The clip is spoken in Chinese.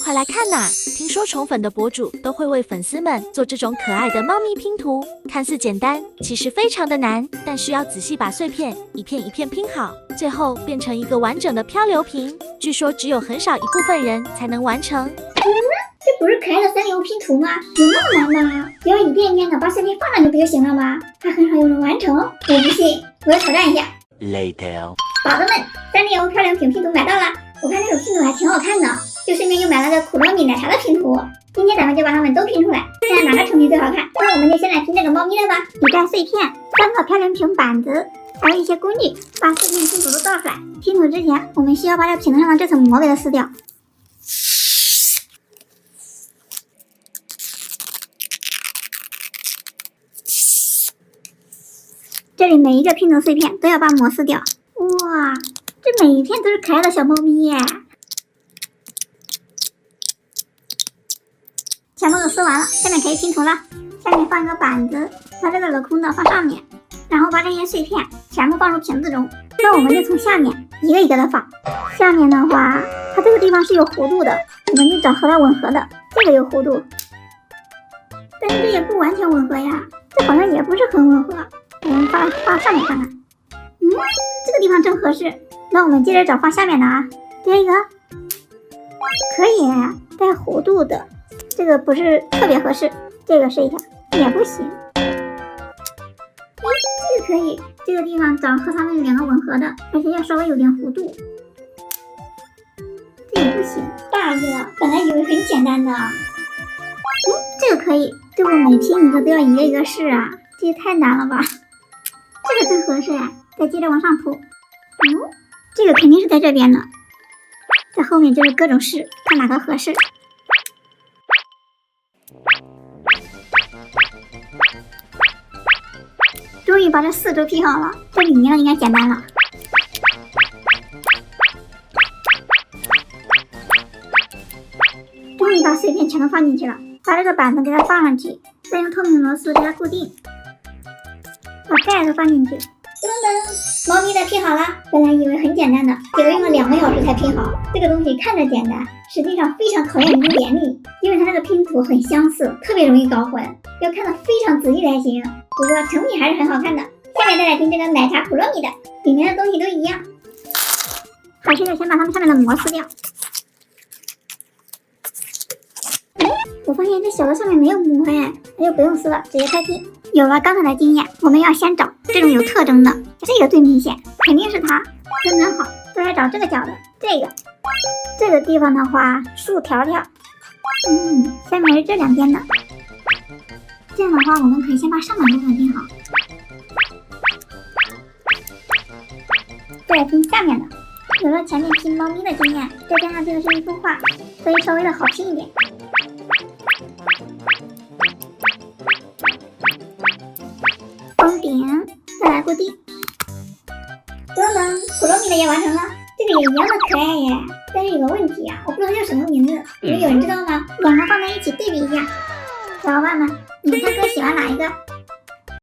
快来看呐！听说宠粉的博主都会为粉丝们做这种可爱的猫咪拼图，看似简单，其实非常的难，但需要仔细把碎片一片一片拼好，最后变成一个完整的漂流瓶。据说只有很少一部分人才能完成。这不是可爱的3D拼图吗？有那么难吗？只要一遍一遍的把碎片放上去不就行了吗？还很少有人完成，我不信，我要挑战一下。Later， 宝子们，3D漂流瓶拼图买到了，我看这个拼图还挺好看的，就顺便又买了个苦乐米奶茶的拼图。今天咱们就把它们都拼出来，看看哪个成品最好看。那我们就先来拼这个猫咪的吧。笔袋碎片、3个漂流瓶板子，还有一些工具，把碎片拼图都倒出来。拼图之前，我们需要把这瓶子上的这层膜给它撕掉。这里每一个拼图碎片都要把膜撕掉。哇，这每一片都是可爱的小猫咪耶！全部都撕完了，下面可以拼图了。下面放一个板子，把这个镂空的放上面，然后把这些碎片全部放入瓶子中。那我们就从下面一个一个的放。下面的话，它这个地方是有弧度的，我们就找和它吻合的。这个有弧度，但是这也不完全吻合呀，这好像也不是很吻合。我们放上面看看，这个地方正合适。那我们接着找放下面的啊，这个可以带弧度的，这个不是特别合适，这个试一下也不行。这个可以，这个地方找和它们两个吻合的，而且要稍微有点弧度。这也不行，大哥，本来以为很简单的。这个可以，这我每拼一个都要一个一个试啊，这也太难了吧。这个真合适呀，再接着往上铺。这个肯定是在这边的，在后面就是各种试，看哪个合适。终于把这4周拼好了，这里面的应该简单了。终于把碎片全都放进去了，把这个板子给它放上去，再用透明螺丝给它固定。把盖子放进去，噔噔，猫咪的拼好了。本来以为很简单的，结果用了2个小时才拼好。这个东西看着简单，实际上非常考验人的眼力，因为它这个拼图很相似，特别容易搞混，要看得非常仔细才行。不过成品还是很好看的。下面再来拼这个奶茶苦乐米的，里面的东西都一样，还是要先把它们上面的膜撕掉。我发现这小的上面没有膜那就不用撕了，直接开拼。有了刚才的经验，我们要先找这种有特征的，这个最明显，肯定是它，刚刚好。再来找这个角的，这个地方的话，竖条条，下面是这两边的。这样的话，我们可以先把上半部分拼好，再来拼下面的。有了前面拼猫咪的经验，再加上这个是一幅画，所以稍微的好拼一点。封顶，再来固定。噔噔，苦乐米的也完成了，这个也一样的可爱耶。但是有个问题啊，我不知道它叫什么名字，有人知道吗？两个放在一起对比一下，小伙伴们，你们猜哥喜欢哪一个？